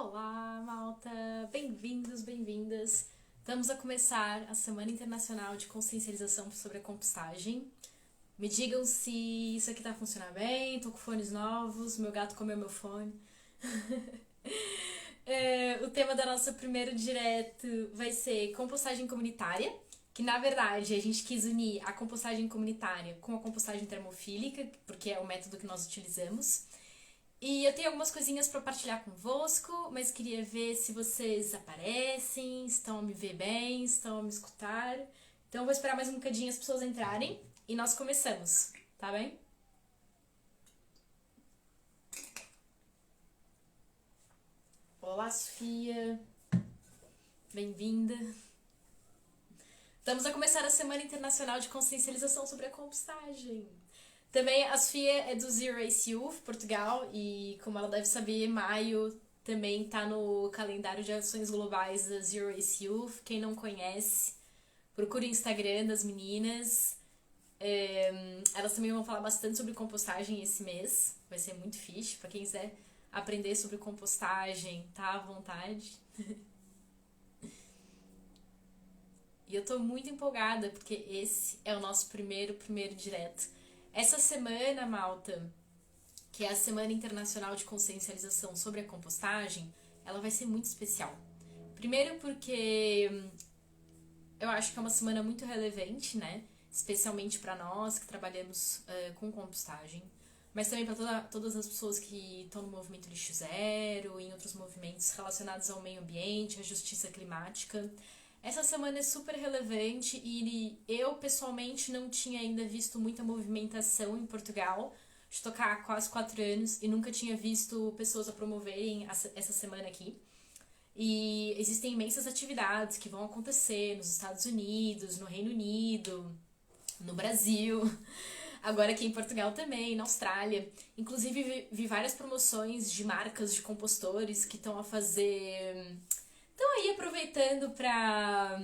Olá, malta! Bem-vindos, bem-vindas! Estamos a começar a Semana Internacional de Consciencialização sobre a Compostagem. Me digam se isso aqui tá funcionando bem, tô com fones novos, meu gato comeu meu fone. O tema da nossa primeira direto vai ser compostagem comunitária, que na verdade a gente quis unir a compostagem comunitária com a compostagem termofílica, porque é o método que nós utilizamos. E eu tenho algumas coisinhas para partilhar convosco, mas queria ver se vocês aparecem, estão a me ver bem, estão a me escutar. Então eu vou esperar mais um bocadinho as pessoas entrarem e nós começamos, tá bem? Olá, Sofia. Bem-vinda. Estamos a começar a Semana Internacional de Consciencialização sobre a Compostagem. Também a Sofia é do Zero Waste Youth, Portugal, e como ela deve saber, maio também está no calendário de ações globais da Zero Waste Youth. Quem não conhece, procure o Instagram das meninas. Elas também vão falar bastante sobre compostagem esse mês, vai ser muito fixe. Para quem quiser aprender sobre compostagem, tá à vontade. E eu tô muito empolgada, porque esse é o nosso primeiro direto. Essa semana, malta, que é a Semana Internacional de Consciencialização sobre a Compostagem, ela vai ser muito especial. Primeiro porque eu acho que é uma semana muito relevante, né? Especialmente para nós que trabalhamos com compostagem, mas também para todas as pessoas que estão no movimento Lixo Zero, em outros movimentos relacionados ao meio ambiente, à justiça climática. Essa semana é super relevante e eu, pessoalmente, não tinha ainda visto muita movimentação em Portugal. Estou cá há quase 4 anos e nunca tinha visto pessoas a promoverem essa semana aqui. E existem imensas atividades que vão acontecer nos Estados Unidos, no Reino Unido, no Brasil, agora aqui em Portugal também, na Austrália. Inclusive, vi várias promoções de marcas de compostores que estão a fazer... Estão aí aproveitando para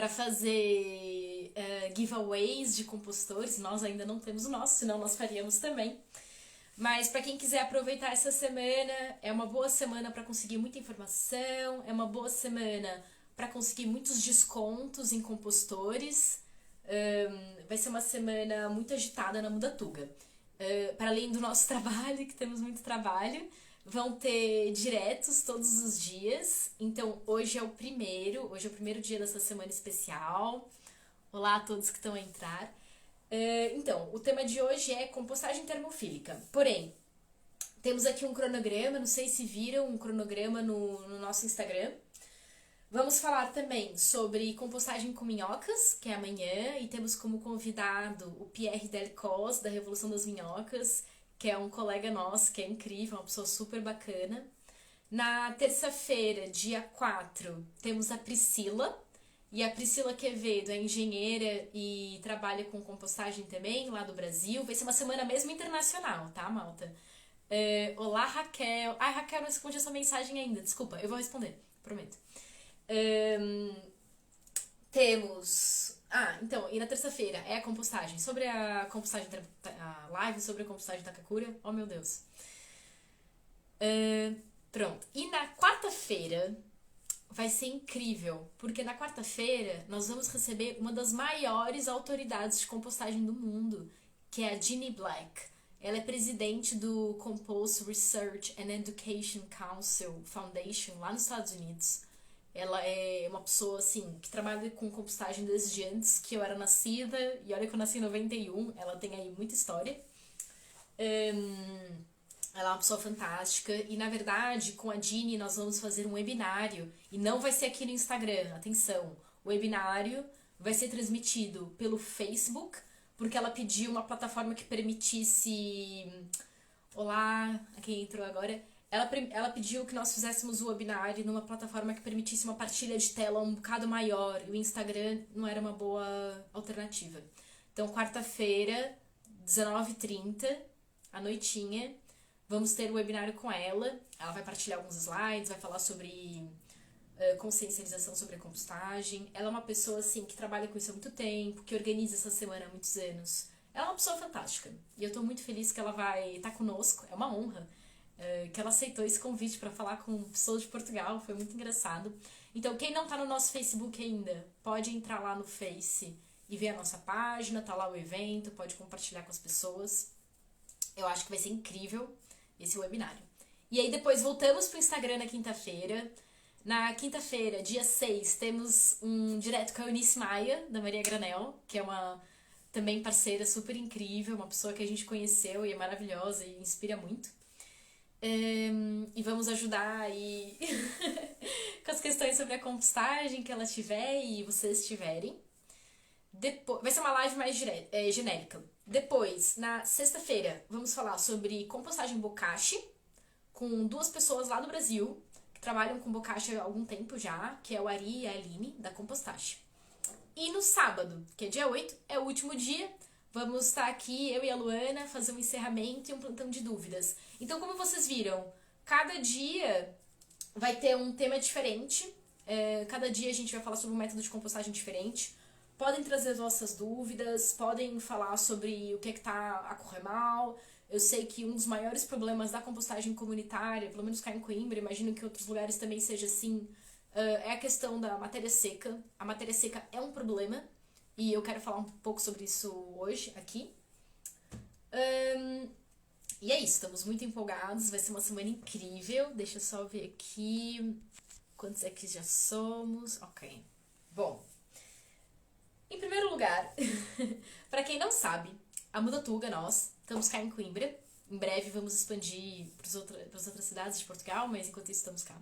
fazer giveaways de compostores. Nós ainda não temos o nosso, senão nós faríamos também. Mas para quem quiser aproveitar essa semana, é uma boa semana para conseguir muita informação, é uma boa semana para conseguir muitos descontos em compostores. Vai ser uma semana muito agitada na Mudatuga. Para além do nosso trabalho, que temos muito trabalho, vão ter diretos todos os dias. Então hoje é o primeiro dia dessa semana especial. Olá a todos que estão a entrar. Então, o tema de hoje é compostagem termofílica. Porém, temos aqui um cronograma, não sei se viram um cronograma no nosso Instagram. Vamos falar também sobre compostagem com minhocas, que é amanhã, e temos como convidado o Pierre Delcos, da Revolução das Minhocas, que é um colega nosso, que é incrível, uma pessoa super bacana. Na terça-feira, dia 4, temos a Priscila. E a Priscila Quevedo é engenheira e trabalha com compostagem também, lá do Brasil. Vai ser uma semana mesmo internacional, tá, malta? Olá, Raquel. Ai, Raquel, não respondi a sua mensagem ainda. Desculpa, eu vou responder, prometo. Temos... então, e na terça-feira é a compostagem. Sobre a compostagem, a live sobre a compostagem Takakura. Oh, meu Deus. Pronto. E na quarta-feira vai ser incrível, porque na quarta-feira nós vamos receber uma das maiores autoridades de compostagem do mundo, que é a Jeannie Black. Ela é presidente do Compost Research and Education Council Foundation, lá nos Estados Unidos. Ela é uma pessoa, assim, que trabalha com compostagem desde antes que eu era nascida. E olha que eu nasci em 91, ela tem aí muita história. Ela é uma pessoa fantástica. E, na verdade, com a Jeannie, nós vamos fazer um webinário. E não vai ser aqui no Instagram, atenção. O webinário vai ser transmitido pelo Facebook, porque ela pediu uma plataforma que permitisse... Olá, a quem entrou agora... Ela pediu que nós fizéssemos o webinário numa plataforma que permitisse uma partilha de tela um bocado maior. E o Instagram não era uma boa alternativa. Então, quarta-feira, 19h30, à noitinha, vamos ter o webinário com ela. Ela vai partilhar alguns slides, vai falar sobre consciencialização sobre a compostagem. Ela é uma pessoa, assim, que trabalha com isso há muito tempo, que organiza essa semana há muitos anos. Ela é uma pessoa fantástica. E eu tô muito feliz que ela vai estar conosco. É uma honra. que ela aceitou esse convite para falar com pessoas de Portugal, foi muito engraçado. Então, quem não tá no nosso Facebook ainda, pode entrar lá no Face e ver a nossa página, tá lá o evento, pode compartilhar com as pessoas. Eu acho que vai ser incrível esse webinário. E aí depois voltamos pro Instagram na quinta-feira. Na quinta-feira, dia 6, temos um direto com a Eunice Maia, da Maria Granel, que é uma também parceira super incrível, uma pessoa que a gente conheceu e é maravilhosa e inspira muito. E vamos ajudar aí com as questões sobre a compostagem que ela tiver e vocês tiverem. Depois, vai ser uma live mais genérica. Depois, na sexta-feira, vamos falar sobre compostagem bokashi com duas pessoas lá do Brasil que trabalham com bokashi há algum tempo já, que é o Ari e a Aline, da Compostache. E no sábado, que é dia 8, é o último dia, vamos estar aqui, eu e a Luana, fazer um encerramento e um plantão de dúvidas. Então, como vocês viram, cada dia vai ter um tema diferente. Cada dia a gente vai falar sobre um método de compostagem diferente. Podem trazer as vossas dúvidas, podem falar sobre o que tá a correr mal. Eu sei que um dos maiores problemas da compostagem comunitária, pelo menos cá em Coimbra, imagino que em outros lugares também seja assim, é a questão da matéria seca. A matéria seca é um problema e eu quero falar um pouco sobre isso hoje aqui. E é isso, estamos muito empolgados, vai ser uma semana incrível. Deixa eu só ver aqui quantos é que já somos. Ok. Bom, em primeiro lugar, para quem não sabe, a Mudatuga, nós, estamos cá em Coimbra. Em breve vamos expandir para as outras cidades de Portugal, mas enquanto isso estamos cá.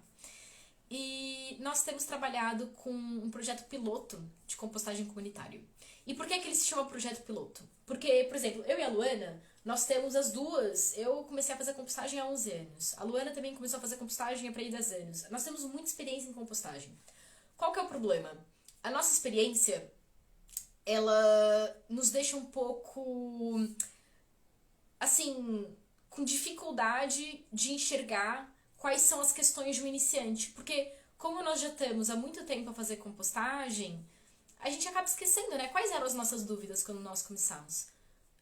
E nós temos trabalhado com um projeto piloto de compostagem comunitária. E por que ele se chama projeto piloto? Porque, por exemplo, eu e a Luana, nós temos as duas. Eu comecei a fazer compostagem há 11 anos. A Luana também começou a fazer compostagem há para aí 10 anos. Nós temos muita experiência em compostagem. Qual que é o problema? A nossa experiência, ela nos deixa um pouco, assim, com dificuldade de enxergar quais são as questões de um iniciante. Porque, como nós já estamos há muito tempo a fazer compostagem, a gente acaba esquecendo, né? Quais eram as nossas dúvidas quando nós começamos.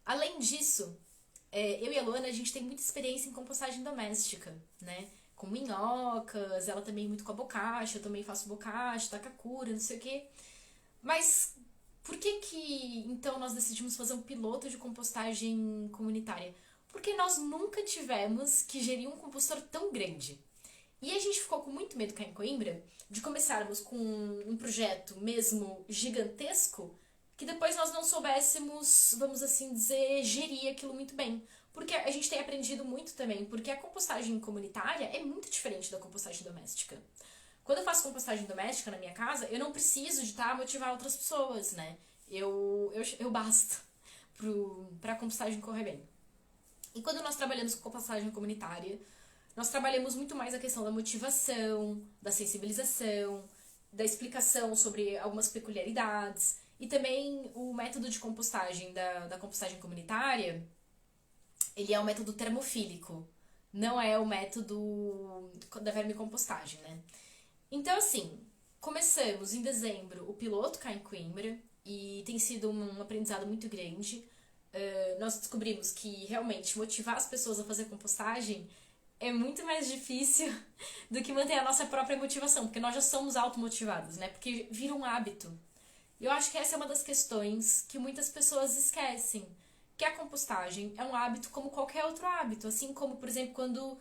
Além disso, eu e a Luana, a gente tem muita experiência em compostagem doméstica, né? Com minhocas, ela também muito com a bocacha, eu também faço bocacha, takakura, não sei o quê. Mas por que então nós decidimos fazer um piloto de compostagem comunitária? Porque nós nunca tivemos que gerir um compostor tão grande. E a gente ficou com muito medo cá em Coimbra de começarmos com um projeto mesmo gigantesco que depois nós não soubéssemos, vamos assim dizer, gerir aquilo muito bem. Porque a gente tem aprendido muito também, porque a compostagem comunitária é muito diferente da compostagem doméstica. Quando eu faço compostagem doméstica na minha casa, eu não preciso de a motivar outras pessoas, né? Eu basto pra compostagem correr bem. E quando nós trabalhamos com compostagem comunitária, nós trabalhamos muito mais a questão da motivação, da sensibilização, da explicação sobre algumas peculiaridades. E também o método de compostagem da compostagem comunitária, ele é um método termofílico, não é o método da vermicompostagem, né? Então, assim, começamos em dezembro o piloto cá em Coimbra e tem sido um aprendizado muito grande. Nós descobrimos que realmente motivar as pessoas a fazer compostagem é muito mais difícil do que manter a nossa própria motivação, porque nós já somos automotivados, né? Porque vira um hábito. E eu acho que essa é uma das questões que muitas pessoas esquecem, que a compostagem é um hábito como qualquer outro hábito, assim como, por exemplo, quando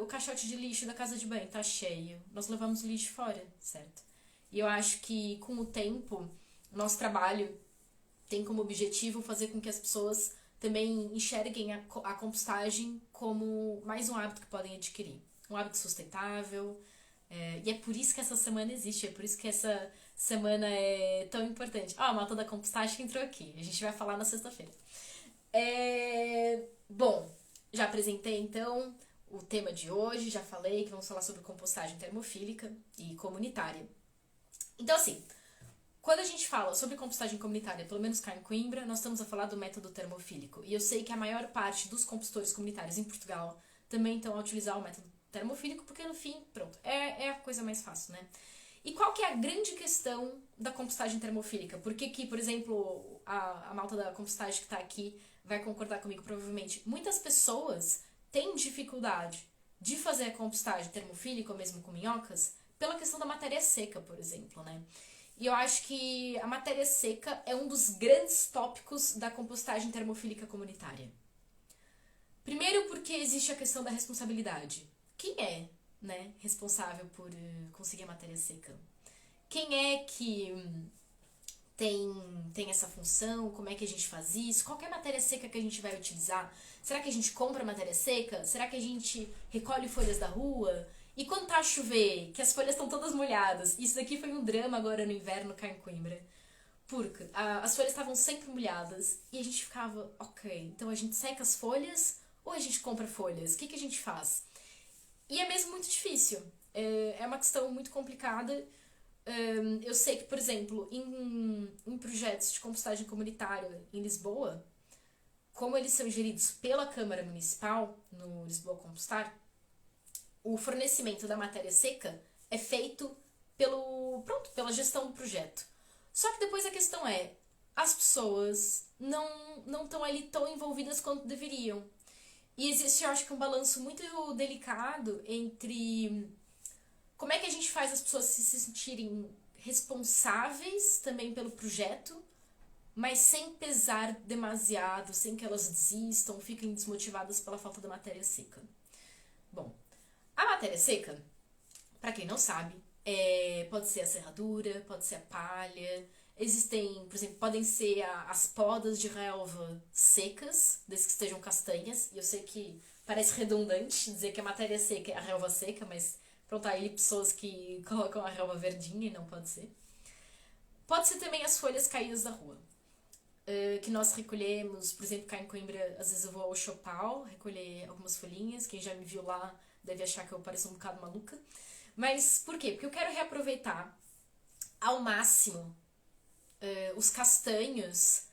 o caixote de lixo da casa de banho tá cheio, nós levamos o lixo fora, certo? E eu acho que com o tempo, o nosso trabalho tem como objetivo fazer com que as pessoas também enxerguem a compostagem como mais um hábito que podem adquirir. Um hábito sustentável. E é por isso que essa semana existe, é por isso que essa semana é tão importante. A malta da compostagem entrou aqui, a gente vai falar na sexta-feira. Bom, já apresentei então o tema de hoje, já falei que vamos falar sobre compostagem termofílica e comunitária. Então, assim, quando a gente fala sobre compostagem comunitária, pelo menos cá em Coimbra, nós estamos a falar do método termofílico. E eu sei que a maior parte dos compostores comunitários em Portugal também estão a utilizar o método termofílico, porque no fim, pronto, é a coisa mais fácil, né? E qual que é a grande questão da compostagem termofílica? Por que, por exemplo, a malta da compostagem que está aqui vai concordar comigo, provavelmente? Muitas pessoas têm dificuldade de fazer a compostagem termofílica, ou mesmo com minhocas, pela questão da matéria seca, por exemplo, né? E eu acho que a matéria seca é um dos grandes tópicos da compostagem termofílica comunitária. Primeiro porque existe a questão da responsabilidade. Quem é, né, responsável por conseguir a matéria seca? Quem é que tem essa função? Como é que a gente faz isso? Qual que é a matéria seca que a gente vai utilizar? Será que a gente compra matéria seca? Será que a gente recolhe folhas da rua? E quando tá a chover, que as folhas estão todas molhadas? Isso daqui foi um drama agora no inverno cá em Coimbra. Porque as folhas estavam sempre molhadas e a gente ficava, ok, então a gente seca as folhas ou a gente compra folhas? O que a gente faz? E é mesmo muito difícil. É uma questão muito complicada. Eu sei que, por exemplo, em projetos de compostagem comunitária em Lisboa, como eles são geridos pela Câmara Municipal, no Lisboa Compostar, o fornecimento da matéria seca é feito pela gestão do projeto. Só que depois a questão é, as pessoas não estão ali tão envolvidas quanto deveriam. E existe, eu acho que, um balanço muito delicado entre como é que a gente faz as pessoas se sentirem responsáveis também pelo projeto, mas sem pesar demasiado, sem que elas desistam, fiquem desmotivadas pela falta da matéria seca. Bom, a matéria seca, para quem não sabe, pode ser a serradura, pode ser a palha. Existem, por exemplo, podem ser as podas de relva secas, desde que estejam castanhas. E eu sei que parece redundante dizer que a matéria seca é a relva seca, mas pronto, há aí pessoas que colocam a relva verdinha e não pode ser. Pode ser também as folhas caídas da rua, que nós recolhemos. Por exemplo, cá em Coimbra, às vezes eu vou ao Chopal recolher algumas folhinhas. Quem já me viu lá deve achar que eu pareço um bocado maluca. Mas por quê? Porque eu quero reaproveitar ao máximo os castanhos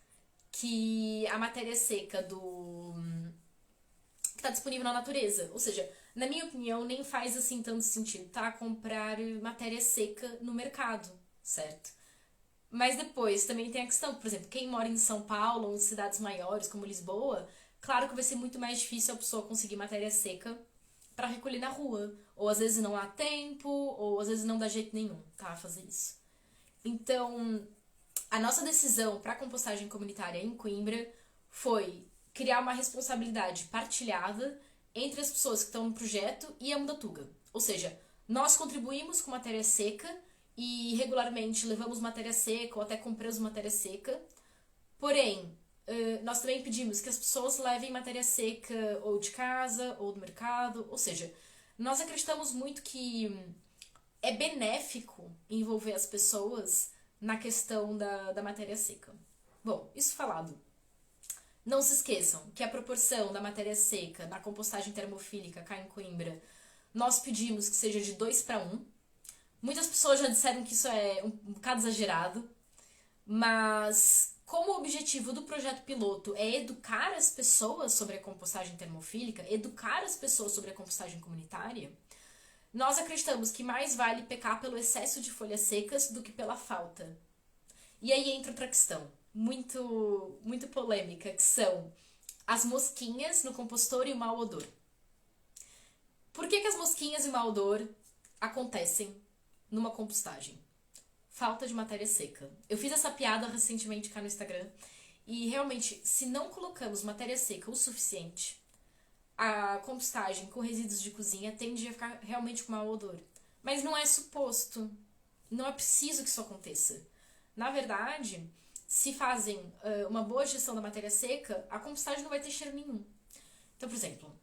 que a matéria seca que está disponível na natureza. Ou seja, na minha opinião, nem faz assim tanto sentido, tá? Comprar matéria seca no mercado, certo? Mas depois também tem a questão, por exemplo, quem mora em São Paulo ou em cidades maiores como Lisboa, claro que vai ser muito mais difícil a pessoa conseguir matéria seca para recolher na rua. Ou às vezes não há tempo, ou às vezes não dá jeito nenhum, tá? Fazer isso. Então, a nossa decisão para a compostagem comunitária em Coimbra foi criar uma responsabilidade partilhada entre as pessoas que estão no projeto e a Mudatuga. Ou seja, nós contribuímos com matéria seca e regularmente levamos matéria seca ou até compramos matéria seca. Porém, nós também pedimos que as pessoas levem matéria seca ou de casa ou do mercado. Ou seja, nós acreditamos muito que é benéfico envolver as pessoas na questão da matéria seca. Bom, isso falado. Não se esqueçam que a proporção da matéria seca na compostagem termofílica cá em Coimbra, nós pedimos que seja de 2:1. Muitas pessoas já disseram que isso é um bocado exagerado, mas como o objetivo do projeto piloto é educar as pessoas sobre a compostagem termofílica, educar as pessoas sobre a compostagem comunitária, nós acreditamos que mais vale pecar pelo excesso de folhas secas do que pela falta. E aí entra outra questão, muito polêmica, que são as mosquinhas no compostor e o mau odor. Por que as mosquinhas e o mau odor acontecem numa compostagem? Falta de matéria seca. Eu fiz essa piada recentemente cá no Instagram e realmente, se não colocamos matéria seca o suficiente, a compostagem com resíduos de cozinha tende a ficar realmente com mau odor. Mas não é suposto. Não é preciso que isso aconteça. Na verdade, se fazem uma boa gestão da matéria seca, a compostagem não vai ter cheiro nenhum. Então, por exemplo,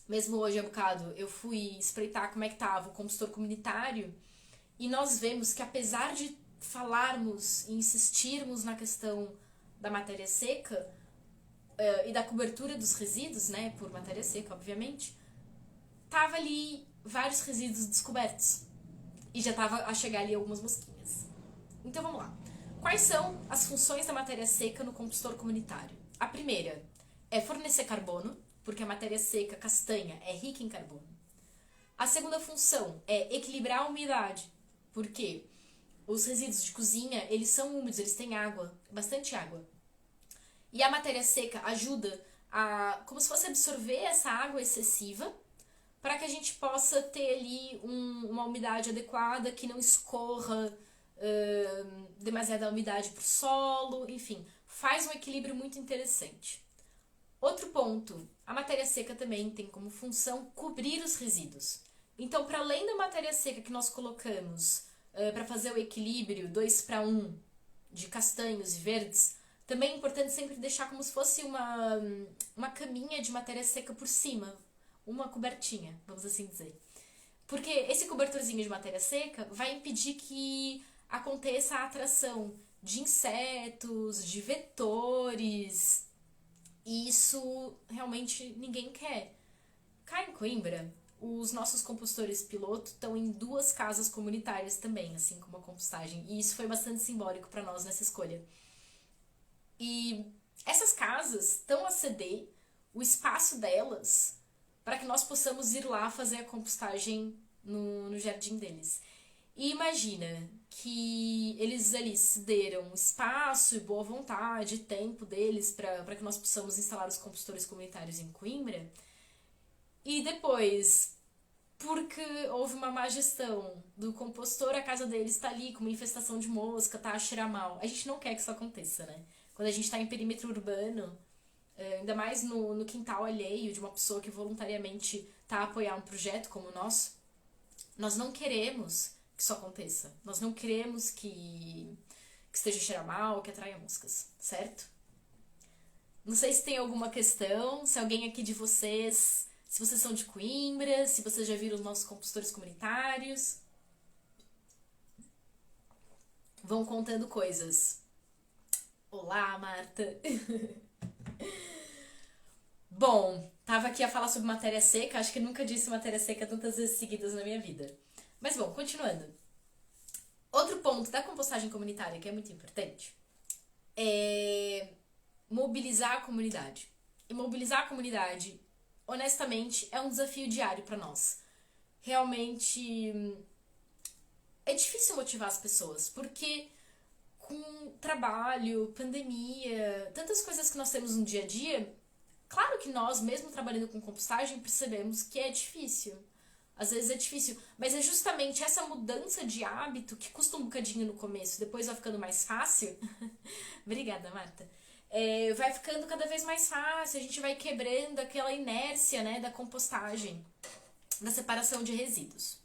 mesmo hoje há bocado eu fui espreitar como é que estava o compostor comunitário e nós vemos que, apesar de falarmos e insistirmos na questão da matéria seca e da cobertura dos resíduos, né, por matéria seca, obviamente, tava ali vários resíduos descobertos e já tava a chegar ali algumas mosquinhas. Então vamos lá. Quais são as funções da matéria seca no compostor comunitário? A primeira é fornecer carbono, porque a matéria seca castanha é rica em carbono. A segunda função é equilibrar a umidade, porque os resíduos de cozinha, eles são úmidos, eles têm água, bastante água. E a matéria seca ajuda a, como se fosse absorver essa água excessiva, para que a gente possa ter ali uma umidade adequada, que não escorra demasiada umidade para o solo, enfim, faz um equilíbrio muito interessante. Outro ponto, a matéria seca também tem como função cobrir os resíduos. Então, para além da matéria seca que nós colocamos para fazer o equilíbrio 2:1 de castanhos e verdes, também é importante sempre deixar como se fosse uma caminha de matéria seca por cima, uma cobertinha, vamos assim dizer. Porque esse cobertorzinho de matéria seca vai impedir que aconteça a atração de insetos, de vetores, e isso realmente ninguém quer. Cá em Coimbra, os nossos compostores piloto estão em 2 casas comunitárias também, assim como a compostagem. E isso foi bastante simbólico para nós nessa escolha. E essas casas estão a ceder o espaço delas para que nós possamos ir lá fazer a compostagem no jardim deles. E imagina que eles ali cederam espaço e boa vontade, tempo deles para que nós possamos instalar os compostores comunitários em Coimbra. E depois, porque houve uma má gestão do compostor, a casa deles está ali com uma infestação de mosca, tá a cheirar mal. A gente não quer que isso aconteça, né? Quando a gente está em perímetro urbano, ainda mais no quintal alheio de uma pessoa que voluntariamente está a apoiar um projeto como o nosso, nós não queremos que isso aconteça. Nós não queremos que esteja cheirando mal, que atraia moscas, certo? Não sei se tem alguma questão, se alguém aqui de vocês, se vocês são de Coimbra, se vocês já viram os nossos compostores comunitários. Vão contando coisas. Olá, Marta! Bom, tava aqui a falar sobre matéria seca, acho que nunca disse matéria seca tantas vezes seguidas na minha vida. Mas bom, continuando. Outro ponto da compostagem comunitária que é muito importante é mobilizar a comunidade. E mobilizar a comunidade, honestamente, é um desafio diário para nós. Realmente é difícil motivar as pessoas, porque com trabalho, pandemia, tantas coisas que nós temos no dia a dia, claro que nós, mesmo trabalhando com compostagem, percebemos que é difícil. Às vezes é difícil, mas é justamente essa mudança de hábito que custa um bocadinho no começo, depois vai ficando mais fácil. Obrigada, Marta. Vai ficando cada vez mais fácil, a gente vai quebrando aquela inércia, né, da compostagem, da separação de resíduos.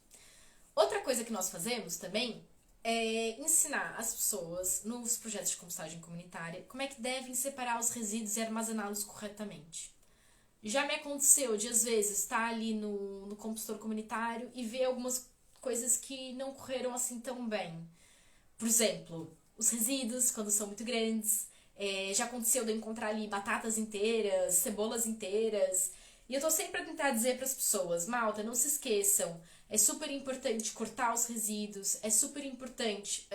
Outra coisa que nós fazemos também é ensinar as pessoas nos projetos de compostagem comunitária como é que devem separar os resíduos e armazená-los corretamente. Já me aconteceu de, às vezes, estar ali no compostor comunitário e ver algumas coisas que não correram assim tão bem. Por exemplo, os resíduos, quando são muito grandes. Já aconteceu de eu encontrar ali batatas inteiras, cebolas inteiras. E eu tô sempre a tentar dizer para as pessoas, malta, não se esqueçam, é super importante cortar os resíduos, é super importante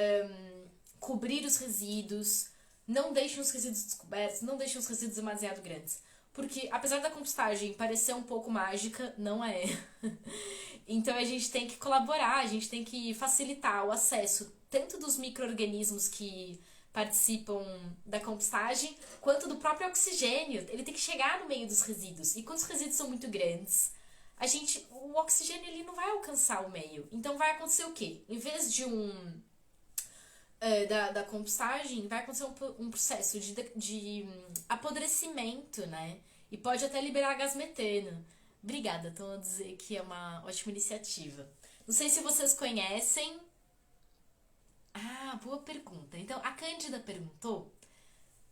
cobrir os resíduos, não deixem os resíduos descobertos, não deixem os resíduos demasiado grandes. Porque, apesar da compostagem parecer um pouco mágica, não é. Então, a gente tem que colaborar, a gente tem que facilitar o acesso tanto dos micro-organismos que participam da compostagem, quanto do próprio oxigênio. Ele tem que chegar no meio dos resíduos. E quando os resíduos são muito grandes, o oxigênio ele não vai alcançar o meio. Então, vai acontecer o quê? Em vez de da compostagem, vai acontecer um processo de apodrecimento, né? E pode até liberar gás metano. Obrigada, estão a dizer que é uma ótima iniciativa. Não sei se vocês conhecem. Ah, boa pergunta. Então, a Cândida perguntou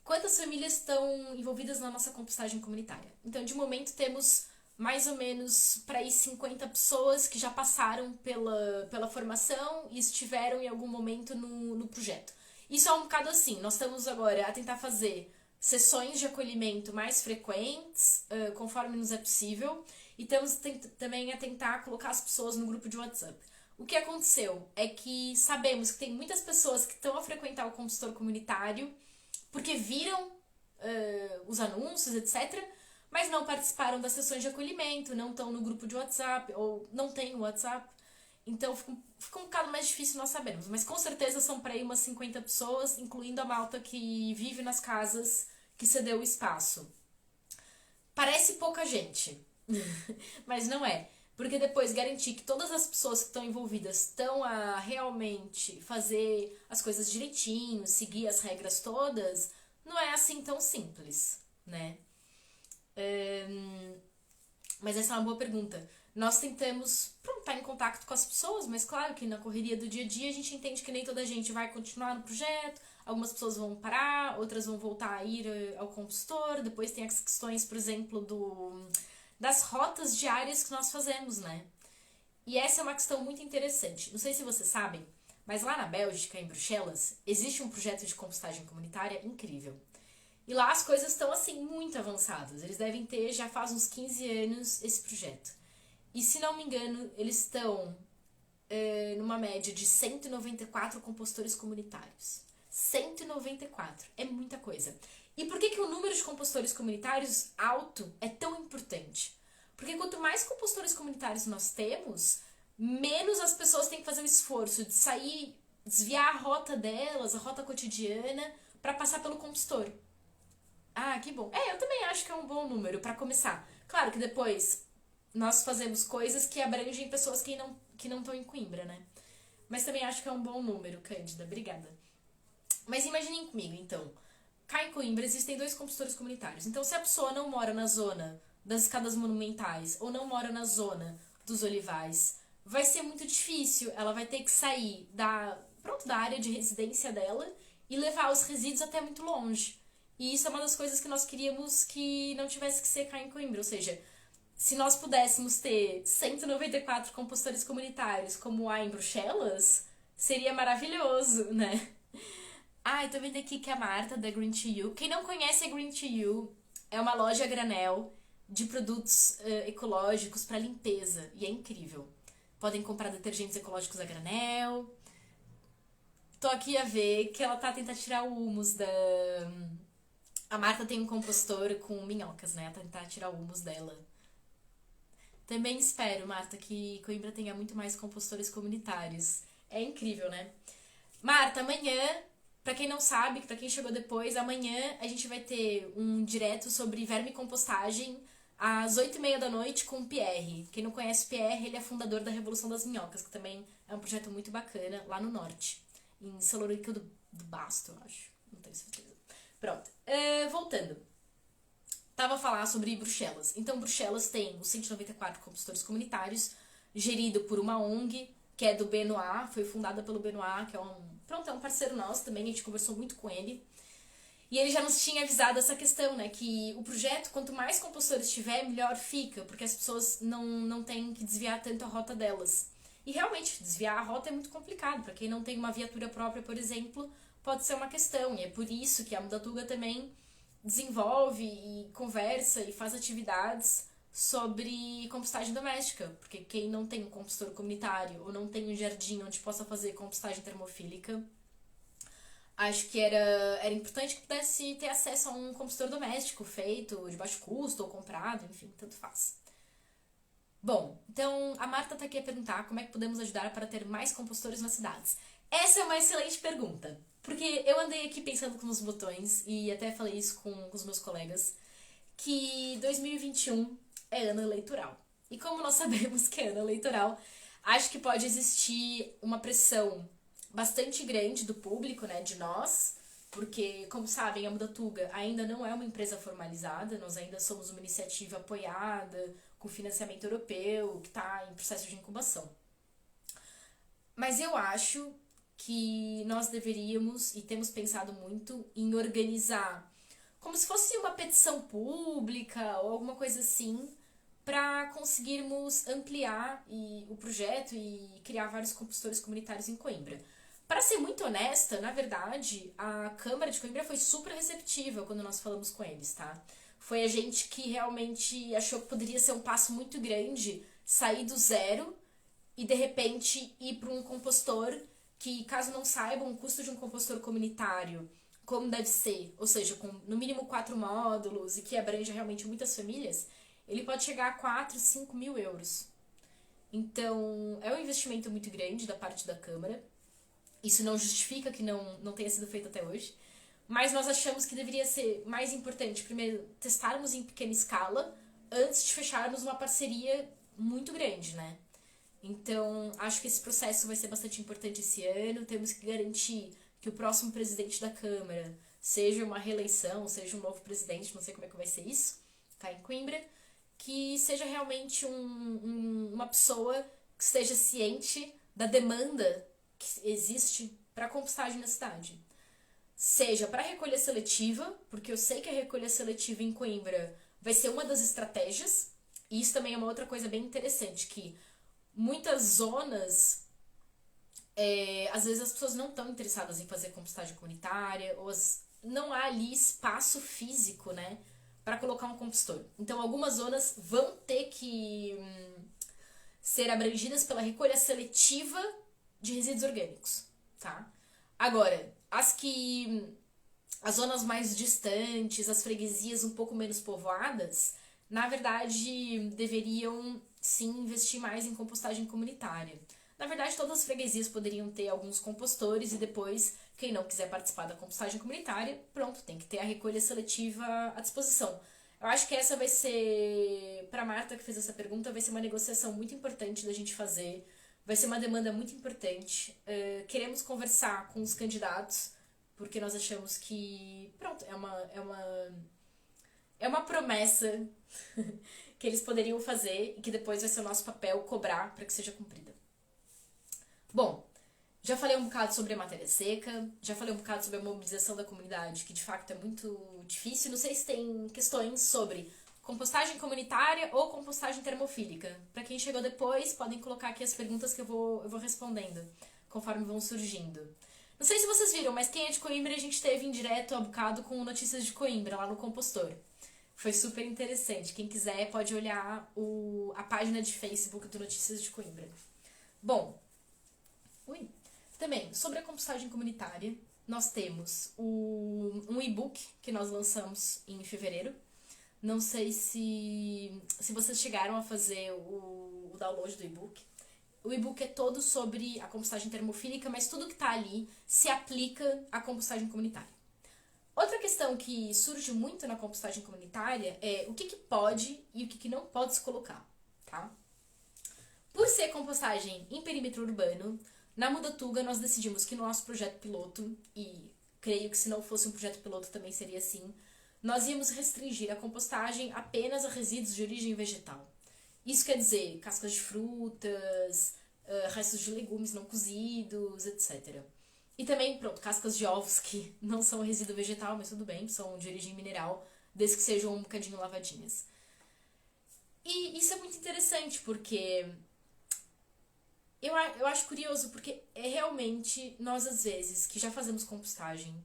quantas famílias estão envolvidas na nossa compostagem comunitária. Então, de momento, temos mais ou menos para aí 50 pessoas que já passaram pela formação e estiveram em algum momento no projeto. Isso é um bocado assim, nós estamos agora a tentar fazer sessões de acolhimento mais frequentes, conforme nos é possível, e estamos também a tentar colocar as pessoas no grupo de WhatsApp. O que aconteceu é que sabemos que tem muitas pessoas que estão a frequentar o compostor comunitário porque viram os anúncios, etc., mas não participaram das sessões de acolhimento, não estão no grupo de WhatsApp, ou não tem o WhatsApp. Então fica um bocado mais difícil nós sabermos. Mas com certeza são para aí umas 50 pessoas, incluindo a malta que vive nas casas que cedeu o espaço. Parece pouca gente, mas não é. Porque depois garantir que todas as pessoas que estão envolvidas estão a realmente fazer as coisas direitinho, seguir as regras todas, não é assim tão simples, né? Mas essa é uma boa pergunta. Nós tentamos estar em contato com as pessoas, mas claro que na correria do dia a dia a gente entende que nem toda a gente vai continuar no projeto, algumas pessoas vão parar, outras vão voltar a ir ao compositor, depois tem as questões, por exemplo, das rotas diárias que nós fazemos, né? E essa é uma questão muito interessante. Não sei se vocês sabem, mas lá na Bélgica, em Bruxelas, existe um projeto de compostagem comunitária incrível. E lá as coisas estão, assim, muito avançadas. Eles devem ter, já faz uns 15 anos, esse projeto. E, se não me engano, eles estão numa média de 194 compostores comunitários. 194. É muita coisa. E por que o número de compostores comunitários alto é tão importante? Porque quanto mais compostores comunitários nós temos, menos as pessoas têm que fazer o esforço de sair, desviar a rota delas, a rota cotidiana, para passar pelo compostor. Ah, que bom. Eu também acho que é um bom número para começar. Claro que depois nós fazemos coisas que abrangem pessoas que não estão em Coimbra, né? Mas também acho que é um bom número, Cândida. Obrigada. Mas imaginem comigo, então. Cá em Coimbra existem 2 compostores comunitários. Então, se a pessoa não mora na zona das escadas monumentais ou não mora na zona dos olivais, vai ser muito difícil. Ela vai ter que sair da área de residência dela e levar os resíduos até muito longe. E isso é uma das coisas que nós queríamos que não tivesse que ser cá em Coimbra. Ou seja, se nós pudéssemos ter 194 compostores comunitários como há em Bruxelas, seria maravilhoso, né? Eu tô vendo aqui que a Marta, da Green to You. Quem não conhece a Green to You, é uma loja a granel de produtos ecológicos para limpeza. E é incrível. Podem comprar detergentes ecológicos a granel. Tô aqui a ver que ela tá tentando tirar o humus da... A Marta tem um compostor com minhocas, né? Ela tá tentando tirar o humus dela. Também espero, Marta, que Coimbra tenha muito mais compostores comunitários. É incrível, né? Marta, amanhã... Pra quem não sabe, pra quem chegou depois, amanhã a gente vai ter um direto sobre vermicompostagem às 8h30 da noite com o Pierre. Quem não conhece o Pierre, ele é fundador da Revolução das Minhocas, que também é um projeto muito bacana lá no norte, em Salorico do Basto, eu acho. Não tenho certeza. Pronto. Voltando. Tava a falar sobre Bruxelas. Então, Bruxelas tem os 194 compostores comunitários, gerido por uma ONG, que é do Benoit, foi fundada pelo Benoit, que é um parceiro nosso também, a gente conversou muito com ele. E ele já nos tinha avisado essa questão, né, que o projeto, quanto mais compostores tiver, melhor fica, porque as pessoas não têm que desviar tanto a rota delas. E realmente, desviar a rota é muito complicado, para quem não tem uma viatura própria, por exemplo, pode ser uma questão, e é por isso que a Mudatuga também desenvolve e conversa e faz atividades sobre compostagem doméstica, porque quem não tem um compostor comunitário ou não tem um jardim onde possa fazer compostagem termofílica, acho que era importante que pudesse ter acesso a um compostor doméstico feito de baixo custo ou comprado, enfim, tanto faz. Bom, então a Marta tá aqui a perguntar como é que podemos ajudar para ter mais compostores nas cidades. Essa é uma excelente pergunta, porque eu andei aqui pensando com os botões e até falei isso com os meus colegas, que 2021 é ano eleitoral. E como nós sabemos que é ano eleitoral, acho que pode existir uma pressão bastante grande do público, né, de nós, porque, como sabem, a Mudatuga ainda não é uma empresa formalizada, nós ainda somos uma iniciativa apoiada, com financiamento europeu, que está em processo de incubação. Mas eu acho que nós deveríamos, e temos pensado muito, em organizar como se fosse uma petição pública ou alguma coisa assim, para conseguirmos ampliar o projeto e criar vários compostores comunitários em Coimbra. Para ser muito honesta, na verdade, a Câmara de Coimbra foi super receptiva quando nós falamos com eles, tá? Foi a gente que realmente achou que poderia ser um passo muito grande sair do zero e, de repente, ir para um compostor que, caso não saibam, o custo de um compostor comunitário, como deve ser, ou seja, com no mínimo 4 módulos e que abrange realmente muitas famílias, ele pode chegar a 4, 5 mil euros. Então, é um investimento muito grande da parte da Câmara. Isso não justifica que não tenha sido feito até hoje. Mas nós achamos que deveria ser mais importante, primeiro, testarmos em pequena escala, antes de fecharmos uma parceria muito grande, né? Então, acho que esse processo vai ser bastante importante esse ano. Temos que garantir que o próximo presidente da Câmara seja uma reeleição, seja um novo presidente, não sei como é que vai ser isso, cá em Coimbra, que seja realmente uma pessoa que esteja ciente da demanda que existe para a compostagem na cidade. Seja para recolha seletiva, porque eu sei que a recolha seletiva em Coimbra vai ser uma das estratégias, e isso também é uma outra coisa bem interessante, que muitas zonas, às vezes as pessoas não estão interessadas em fazer compostagem comunitária, ou não há ali espaço físico, né, para colocar um compostor. Então algumas zonas vão ter que ser abrangidas pela recolha seletiva de resíduos orgânicos, tá? Agora, as zonas mais distantes, as freguesias um pouco menos povoadas, na verdade, deveriam sim investir mais em compostagem comunitária. Na verdade, todas as freguesias poderiam ter alguns compostores e depois, quem não quiser participar da compostagem comunitária, pronto, tem que ter a recolha seletiva à disposição. Eu acho que essa vai ser, para a Marta que fez essa pergunta, vai ser uma negociação muito importante da gente fazer, vai ser uma demanda muito importante. Queremos conversar com os candidatos, porque nós achamos que, pronto, é uma promessa que eles poderiam fazer e que depois vai ser o nosso papel cobrar para que seja cumprida. Bom, já falei um bocado sobre a matéria seca, já falei um bocado sobre a mobilização da comunidade, que de fato é muito difícil. Não sei se tem questões sobre compostagem comunitária ou compostagem termofílica. Para quem chegou depois, podem colocar aqui as perguntas que eu vou respondendo, conforme vão surgindo. Não sei se vocês viram, mas quem é de Coimbra, a gente teve em direto há bocado com Notícias de Coimbra, lá no Compostor. Foi super interessante. Quem quiser pode olhar a página de Facebook do Notícias de Coimbra. Bom, também, sobre a compostagem comunitária, nós temos um e-book que nós lançamos em fevereiro. Não sei se vocês chegaram a fazer o download do e-book. O e-book é todo sobre a compostagem termofílica, mas tudo que está ali se aplica à compostagem comunitária. Outra questão que surge muito na compostagem comunitária é o que pode e o que não pode se colocar, tá? Por ser compostagem em perímetro urbano, na Mudatuga nós decidimos que no nosso projeto piloto, e creio que se não fosse um projeto piloto também seria assim, nós íamos restringir a compostagem apenas a resíduos de origem vegetal. Isso quer dizer cascas de frutas, restos de legumes não cozidos, etc. E também, pronto, cascas de ovos que não são resíduo vegetal, mas tudo bem, são de origem mineral, desde que sejam um bocadinho lavadinhas. E isso é muito interessante, porque eu acho curioso, porque é realmente, nós às vezes, que já fazemos compostagem,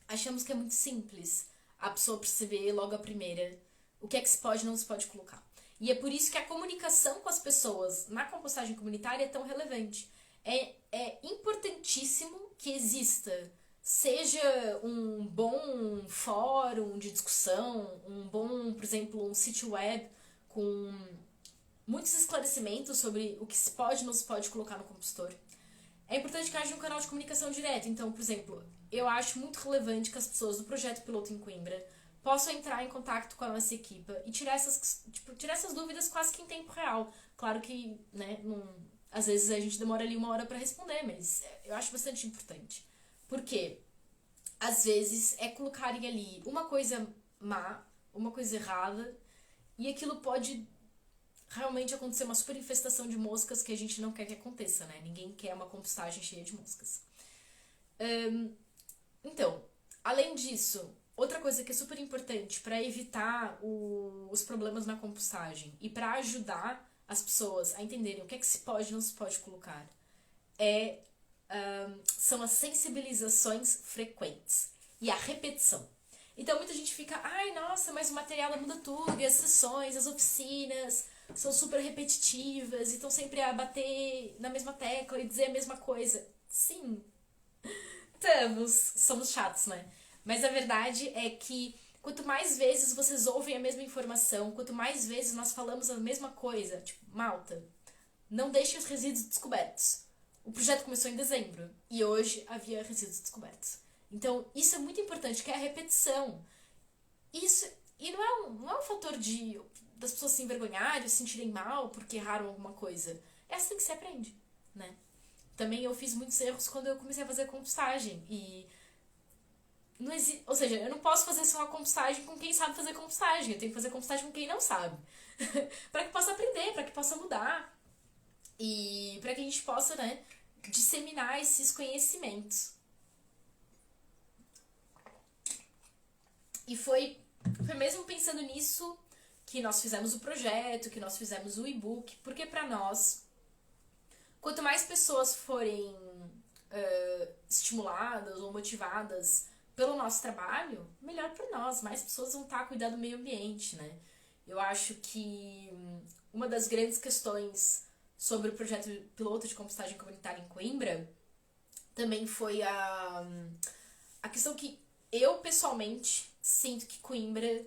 achamos que é muito simples a pessoa perceber logo a primeira o que é que se pode e não se pode colocar. E é por isso que a comunicação com as pessoas na compostagem comunitária é tão relevante. É importantíssimo que exista, seja um bom fórum de discussão, um bom, por exemplo, um sítio web com muitos esclarecimentos sobre o que se pode e não se pode colocar no compostor. É importante que haja um canal de comunicação direto. Então, por exemplo, eu acho muito relevante que as pessoas do projeto piloto em Coimbra possam entrar em contato com a nossa equipa e tirar essas dúvidas quase que em tempo real. Claro que, né, às vezes a gente demora ali 1 hora para responder, mas eu acho bastante importante. Porque, às vezes, é colocarem ali uma coisa má, uma coisa errada, e aquilo pode realmente acontecer uma super infestação de moscas que a gente não quer que aconteça, né? Ninguém quer uma compostagem cheia de moscas. Então, além disso, outra coisa que é super importante para evitar os problemas na compostagem e para ajudar as pessoas a entenderem o que é que se pode e não se pode colocar são as sensibilizações frequentes e a repetição. Então muita gente fica, ai nossa, mas o material muda tudo, e as sessões, as oficinas são super repetitivas e estão sempre a bater na mesma tecla e dizer a mesma coisa. Sim, somos chatos, né? Mas a verdade é que quanto mais vezes vocês ouvem a mesma informação, quanto mais vezes nós falamos a mesma coisa, tipo, malta, não deixem os resíduos descobertos. O projeto começou em dezembro e hoje havia resíduos descobertos. Então, isso é muito importante, que é a repetição. Isso, e não é um fator de das pessoas se envergonharem, se sentirem mal porque erraram alguma coisa. É assim que se aprende, né? Também eu fiz muitos erros quando eu comecei a fazer compostagem. E não existe, ou seja, eu não posso fazer só uma compostagem com quem sabe fazer compostagem. Eu tenho que fazer compostagem com quem não sabe. Para que possa aprender, para que possa mudar. E para que a gente possa, né, disseminar esses conhecimentos. E foi mesmo pensando nisso que nós fizemos o projeto, que nós fizemos o e-book, porque para nós, quanto mais pessoas forem estimuladas ou motivadas pelo nosso trabalho, melhor para nós, mais pessoas vão estar cuidando do meio ambiente, né? Eu acho que uma das grandes questões sobre o projeto piloto de compostagem comunitária em Coimbra também foi a questão que eu, pessoalmente, sinto que Coimbra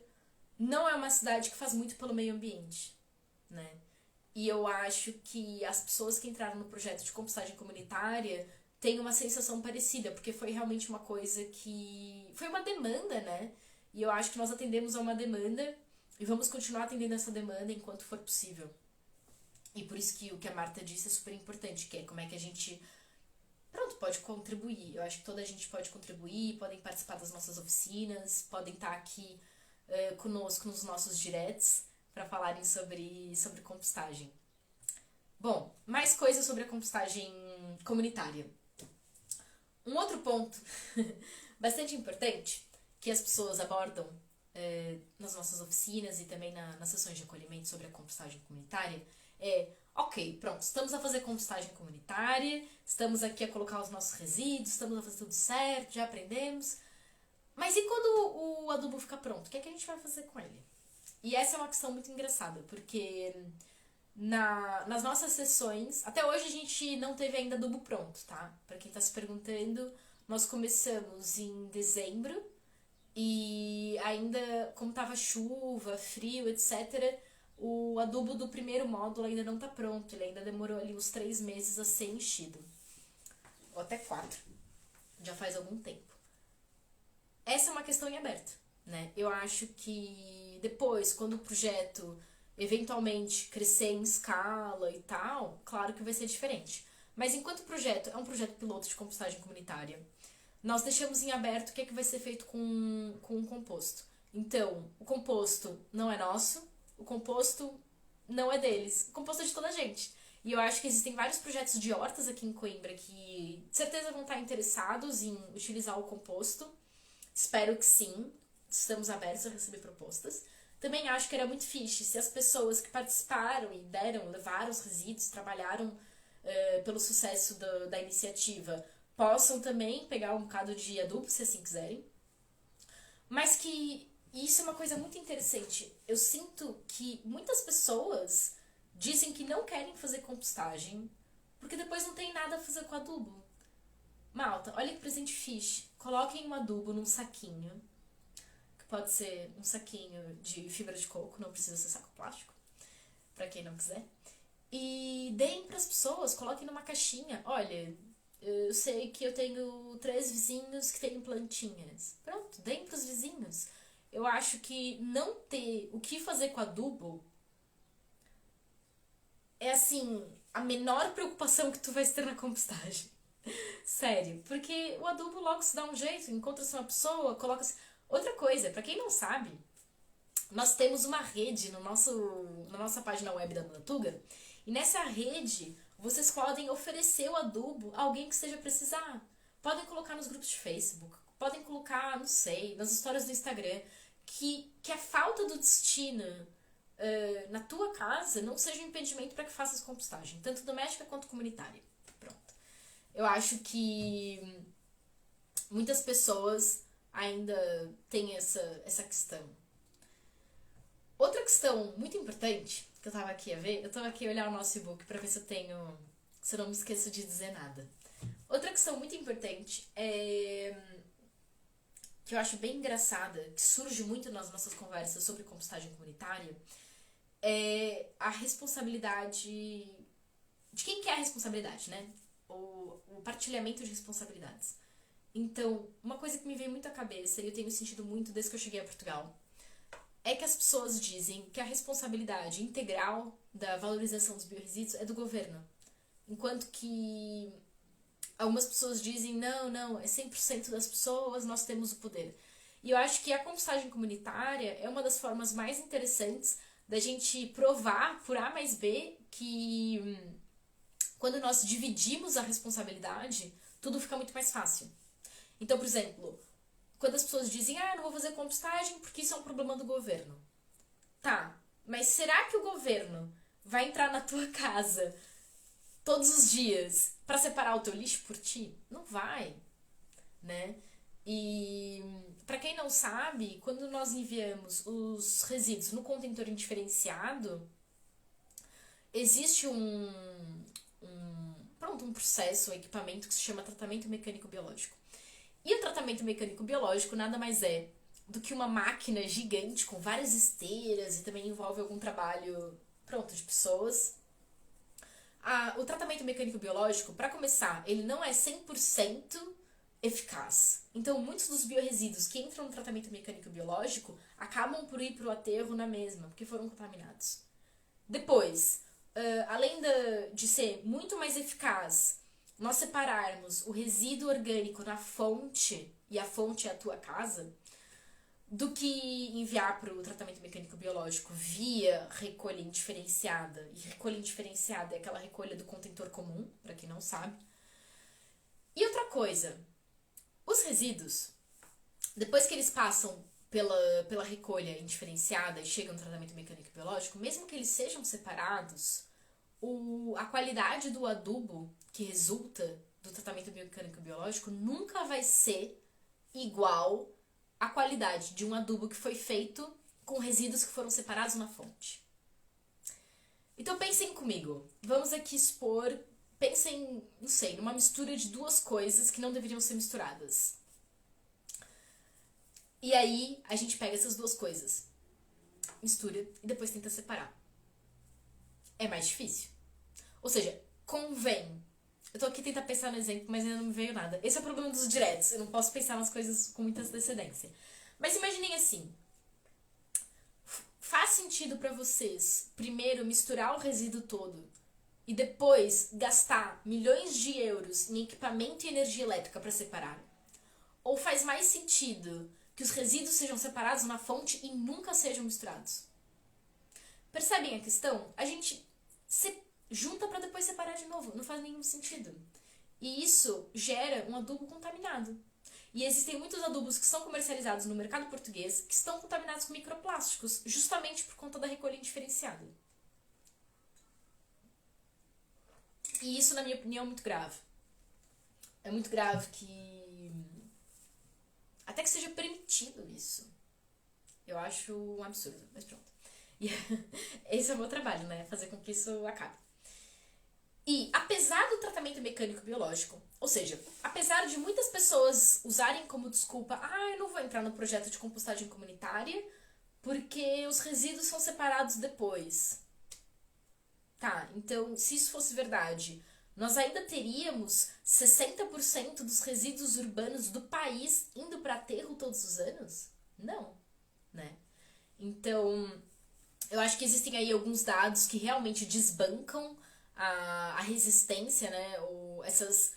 não é uma cidade que faz muito pelo meio ambiente, né? E eu acho que as pessoas que entraram no projeto de compostagem comunitária têm uma sensação parecida, porque foi realmente uma coisa que... foi uma demanda, né? E eu acho que nós atendemos a uma demanda e vamos continuar atendendo essa demanda enquanto for possível. E por isso que o que a Marta disse é super importante, que é como é que a gente... pode contribuir. Eu acho que toda a gente pode contribuir, podem participar das nossas oficinas, podem estar aqui conosco nos nossos directs para falarem sobre compostagem. Bom, mais coisas sobre a compostagem comunitária. Um outro ponto bastante importante que as pessoas abordam nas nossas oficinas e também nas sessões de acolhimento sobre a compostagem comunitária ok, pronto, estamos a fazer compostagem comunitária, estamos aqui a colocar os nossos resíduos, estamos a fazer tudo certo, já aprendemos. Mas e quando o adubo ficar pronto? O que é que a gente vai fazer com ele? E essa é uma questão muito engraçada, porque nas nossas sessões, até hoje a gente não teve ainda adubo pronto, tá? Pra quem tá se perguntando, nós começamos em dezembro e ainda, como tava chuva, frio, etc., o adubo do primeiro módulo ainda não tá pronto, ele ainda demorou ali uns 3 meses a ser enchido. Ou até 4. Já faz algum tempo. Essa é uma questão em aberto, né? Eu acho que depois, quando o projeto eventualmente crescer em escala e tal, claro que vai ser diferente. Mas enquanto o projeto é um projeto piloto de compostagem comunitária, nós deixamos em aberto o que é que vai ser feito com o composto. Então, o composto não é nosso, o composto não é deles, o composto é de toda a gente. E eu acho que existem vários projetos de hortas aqui em Coimbra que de certeza vão estar interessados em utilizar o composto. Espero que sim, estamos abertos a receber propostas. Também acho que era muito fixe se as pessoas que participaram e levaram os resíduos, trabalharam pelo sucesso da iniciativa, possam também pegar um bocado de adubo, se assim quiserem. Mas que isso é uma coisa muito interessante. Eu sinto que muitas pessoas dizem que não querem fazer compostagem porque depois não tem nada a fazer com adubo. Malta, olha que presente fixe. Coloquem um adubo num saquinho, que pode ser um saquinho de fibra de coco, não precisa ser saco plástico, pra quem não quiser. E deem pras pessoas, coloquem numa caixinha. Olha, eu sei que eu tenho 3 vizinhos que têm plantinhas. Pronto, deem pros vizinhos. Eu acho que não ter o que fazer com adubo é, assim, a menor preocupação que tu vais ter na compostagem. Sério, porque o adubo logo se dá um jeito, encontra-se uma pessoa, coloca-se... Outra coisa, pra quem não sabe, nós temos uma rede na nossa página web da Natuga, e nessa rede vocês podem oferecer o adubo a alguém que esteja precisar. Podem colocar nos grupos de Facebook, podem colocar, não sei, nas histórias do Instagram, que a falta do destino na tua casa não seja um impedimento para que faças compostagem, tanto doméstica quanto comunitária. Pronto. Eu acho que muitas pessoas ainda têm essa questão. Outra questão muito importante que eu tava aqui a ver, eu tava aqui a olhar o nosso e-book pra ver se eu não me esqueço de dizer nada. Outra questão muito importante que eu acho bem engraçada, que surge muito nas nossas conversas sobre compostagem comunitária, é a responsabilidade... De quem que é a responsabilidade, né? O partilhamento de responsabilidades. Então, uma coisa que me veio muito à cabeça, e eu tenho sentido muito desde que eu cheguei a Portugal, é que as pessoas dizem que a responsabilidade integral da valorização dos biorresíduos é do governo. Enquanto que algumas pessoas dizem, não, é 100% das pessoas, nós temos o poder. E eu acho que a compostagem comunitária é uma das formas mais interessantes da gente provar por A mais B que quando nós dividimos a responsabilidade, tudo fica muito mais fácil. Então, por exemplo, quando as pessoas dizem, eu não vou fazer compostagem porque isso é um problema do governo. Tá, mas será que o governo vai entrar na tua casa todos os dias para separar o teu lixo por ti? Não vai, né? E para quem não sabe, quando nós enviamos os resíduos no contentor indiferenciado, existe um processo, um equipamento que se chama tratamento mecânico biológico. E o tratamento mecânico biológico nada mais é do que uma máquina gigante com várias esteiras e também envolve algum trabalho, de pessoas. O tratamento mecânico biológico, para começar, ele não é 100% eficaz. Então, muitos dos biorresíduos que entram no tratamento mecânico biológico acabam por ir para o aterro na mesma, porque foram contaminados. Depois, além de ser muito mais eficaz nós separarmos o resíduo orgânico na fonte, e a fonte é a tua casa, do que enviar para o tratamento mecânico biológico via recolha indiferenciada. E recolha indiferenciada é aquela recolha do contentor comum, para quem não sabe. E outra coisa, os resíduos, depois que eles passam pela recolha indiferenciada e chegam no tratamento mecânico biológico, mesmo que eles sejam separados, a qualidade do adubo que resulta do tratamento mecânico biológico nunca vai ser igual à qualidade de um adubo que foi feito com resíduos que foram separados na fonte. Então pensem comigo, vamos aqui expor, pensem, não sei, numa mistura de duas coisas que não deveriam ser misturadas. E aí a gente pega essas duas coisas, mistura e depois tenta separar. É mais difícil. Ou seja, convém. Eu tô aqui tentando pensar no exemplo, mas ainda não me veio nada. Esse é o problema dos diretos. Eu não posso pensar nas coisas com muita antecedência. Mas imaginem assim. Faz sentido pra vocês, primeiro, misturar o resíduo todo e depois gastar milhões de euros em equipamento e energia elétrica pra separar? Ou faz mais sentido que os resíduos sejam separados na fonte e nunca sejam misturados? Percebem a questão? A gente junta para depois separar de novo. Não faz nenhum sentido. E isso gera um adubo contaminado. E existem muitos adubos que são comercializados no mercado português que estão contaminados com microplásticos, justamente por conta da recolha indiferenciada. E isso, na minha opinião, é muito grave. É muito grave que até que seja permitido isso. Eu acho um absurdo, mas pronto. E esse é o meu trabalho, né? Fazer com que isso acabe. E apesar do tratamento mecânico biológico, ou seja, apesar de muitas pessoas usarem como desculpa, eu não vou entrar no projeto de compostagem comunitária porque os resíduos são separados depois. Tá, então se isso fosse verdade, nós ainda teríamos 60% dos resíduos urbanos do país indo para aterro todos os anos? Não, né? Então, eu acho que existem aí alguns dados que realmente desbancam a resistência, né? Ou essas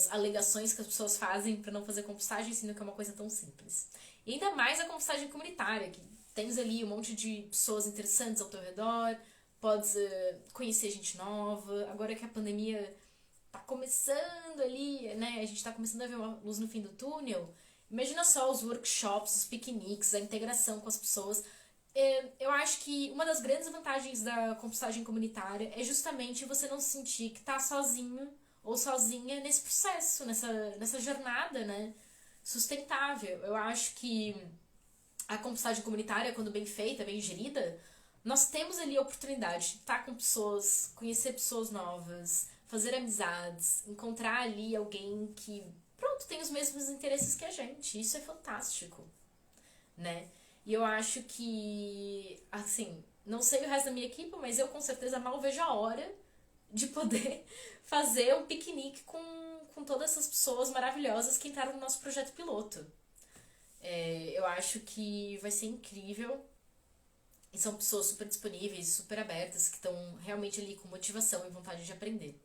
alegações que as pessoas fazem para não fazer compostagem, sendo que é uma coisa tão simples. E ainda mais a compostagem comunitária, que tens ali um monte de pessoas interessantes ao teu redor, podes conhecer gente nova. Agora que a pandemia tá começando ali, né? A gente tá começando a ver uma luz no fim do túnel. Imagina só os workshops, os piqueniques, a integração com as pessoas. Eu acho que uma das grandes vantagens da compostagem comunitária é justamente você não sentir que tá sozinho ou sozinha nesse processo, nessa jornada, né, sustentável. Eu acho que a compostagem comunitária, quando bem feita, bem gerida, nós temos ali a oportunidade de estar com pessoas, conhecer pessoas novas, fazer amizades, encontrar ali alguém que, tem os mesmos interesses que a gente. Isso é fantástico, né? E eu acho que, assim, não sei o resto da minha equipe, mas eu com certeza mal vejo a hora de poder fazer um piquenique com todas essas pessoas maravilhosas que entraram no nosso projeto piloto. Eu acho que vai ser incrível. E são pessoas super disponíveis, super abertas, que estão realmente ali com motivação e vontade de aprender.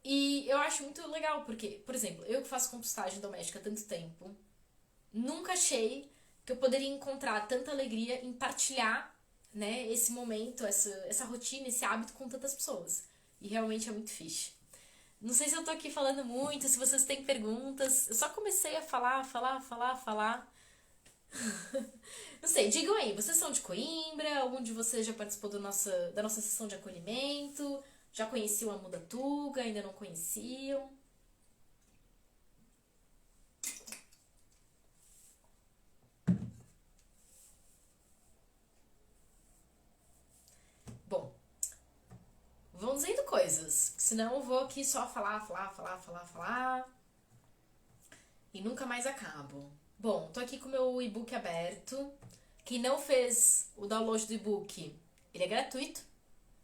E eu acho muito legal, porque, por exemplo, eu que faço compostagem doméstica há tanto tempo, nunca achei que eu poderia encontrar tanta alegria em partilhar, né, esse momento, essa rotina, esse hábito com tantas pessoas. E realmente é muito fixe. Não sei se eu tô aqui falando muito, se vocês têm perguntas. Eu só comecei a falar. Não sei, digam aí, vocês são de Coimbra? Algum de vocês já participou da nossa sessão de acolhimento? Já conheciam a Mudatuga? Ainda não conheciam? Bom, vão dizendo coisas, senão eu vou aqui só falar e nunca mais acabo. Bom, tô aqui com o meu e-book aberto. Quem não fez o download do e-book, ele é gratuito,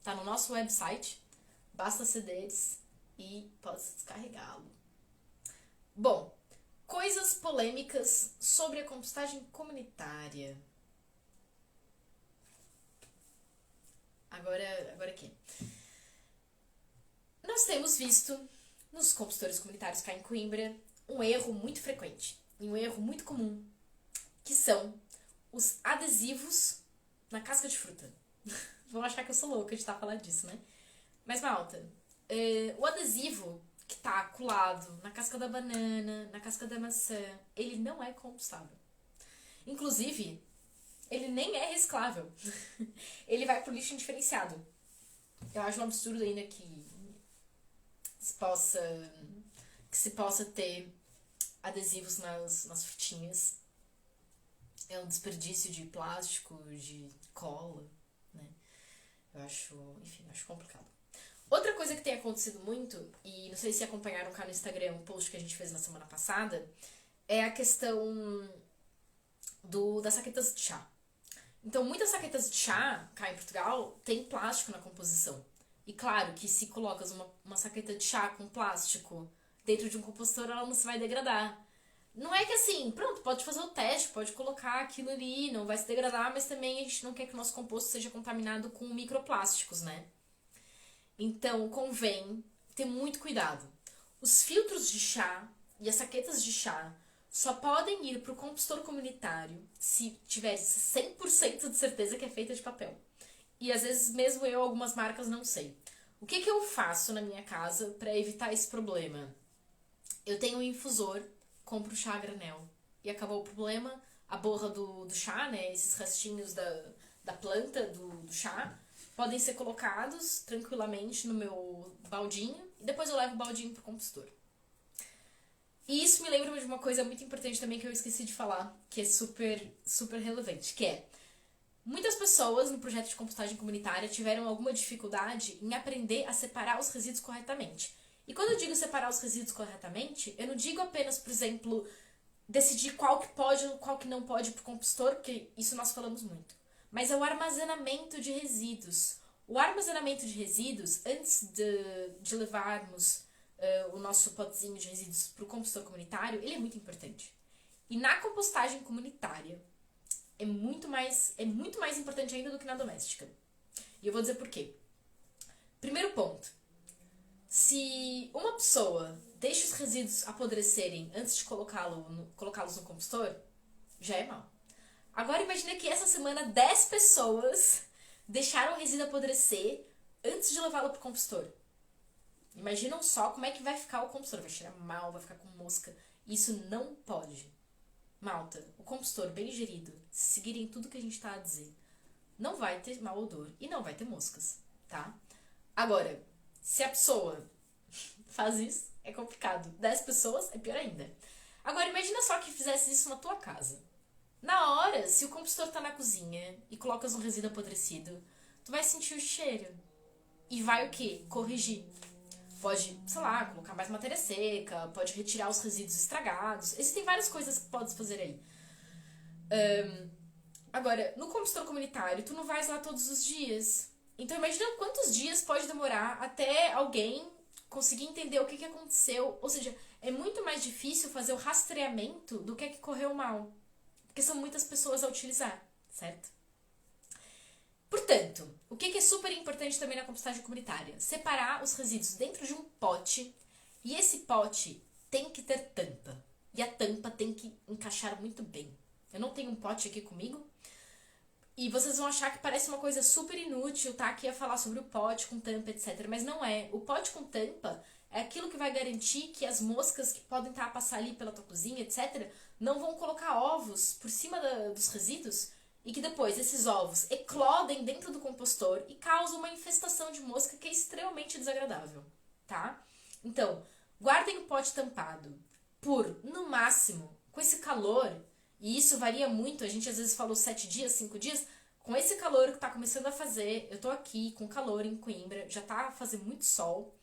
tá no nosso website, basta acederes e pode descarregá-lo. Bom, coisas polêmicas sobre a compostagem comunitária. Agora aqui. Nós temos visto nos compostores comunitários cá em Coimbra um erro muito frequente e um erro muito comum, que são os adesivos na casca de fruta. Vão achar que eu sou louca de estar falando disso, né? Mas, malta, o adesivo que tá colado na casca da banana, na casca da maçã, ele não é compostável. Inclusive, ele nem é reciclável. Ele vai pro lixo indiferenciado. Eu acho um absurdo ainda que se possa ter adesivos nas frutinhas. É um desperdício de plástico, de cola, né? Eu acho, enfim, acho complicado. Outra coisa que tem acontecido muito, e não sei se acompanharam cá no Instagram um post que a gente fez na semana passada, é a questão das saquetas de chá. Então, muitas saquetas de chá, cá em Portugal, tem plástico na composição. E claro que se colocas uma saqueta de chá com plástico dentro de um compostor, ela não se vai degradar. Não é que assim, pronto, pode fazer o teste, pode colocar aquilo ali, não vai se degradar, mas também a gente não quer que o nosso composto seja contaminado com microplásticos, né? Então, convém ter muito cuidado. Os filtros de chá e as saquetas de chá só podem ir para o compostor comunitário se tiver 100% de certeza que é feita de papel. E às vezes mesmo eu, algumas marcas, não sei. O que eu faço na minha casa para evitar esse problema? Eu tenho um infusor, compro chá a granel. E acabou o problema, a borra do chá, né? Esses restinhos da planta do chá, podem ser colocados tranquilamente no meu baldinho. E depois eu levo o baldinho pro compostor. E isso me lembra de uma coisa muito importante também que eu esqueci de falar, que é super, super relevante, que é muitas pessoas no projeto de compostagem comunitária tiveram alguma dificuldade em aprender a separar os resíduos corretamente. E quando eu digo separar os resíduos corretamente, eu não digo apenas, por exemplo, decidir qual que pode e qual que não pode para o compostor, porque isso nós falamos muito. Mas é o armazenamento de resíduos. O armazenamento de resíduos, antes de levarmos o nosso potezinho de resíduos para o compostor comunitário, ele é muito importante. E na compostagem comunitária, é muito mais importante ainda do que na doméstica. E eu vou dizer por quê. Primeiro ponto. Se uma pessoa deixa os resíduos apodrecerem antes de colocá-los no compostor, já é mal. Agora imagina que essa semana 10 pessoas deixaram o resíduo apodrecer antes de levá-lo para o compostor. Imaginam só como é que vai ficar o compostor. Vai cheirar mal, vai ficar com mosca. Isso não pode. Malta, o compostor bem gerido, se seguirem tudo que a gente está a dizer, não vai ter mau odor e não vai ter moscas, tá? Agora, se a pessoa faz isso, é complicado. 10 pessoas, é pior ainda. Agora, imagina só que fizesse isso na tua casa. Na hora, se o compostor tá na cozinha e colocas um resíduo apodrecido, tu vai sentir o cheiro. E vai o quê? Corrigir. Pode, sei lá, colocar mais matéria seca, pode retirar os resíduos estragados. Existem várias coisas que podes fazer aí. Agora, no compostor comunitário, tu não vais lá todos os dias. Então imagina quantos dias pode demorar até alguém conseguir entender o que aconteceu. Ou seja, é muito mais difícil fazer o rastreamento do que correu mal. Porque são muitas pessoas a utilizar, certo? Portanto, o que é super importante também na compostagem comunitária? Separar os resíduos dentro de um pote, e esse pote tem que ter tampa. E a tampa tem que encaixar muito bem. Eu não tenho um pote aqui comigo, e vocês vão achar que parece uma coisa super inútil, tá? Aqui a falar sobre o pote com tampa, etc. Mas não é. O pote com tampa é aquilo que vai garantir que as moscas que podem estar a passar ali pela tua cozinha, etc., não vão colocar ovos por cima dos resíduos e que depois esses ovos eclodem dentro do compostor e causam uma infestação de mosca que é extremamente desagradável, tá? Então, guardem o pote tampado por, no máximo, com esse calor. E isso varia muito, a gente às vezes falou 7 dias, 5 dias. Com esse calor que tá começando a fazer, eu tô aqui com calor em Coimbra, já tá fazendo muito sol.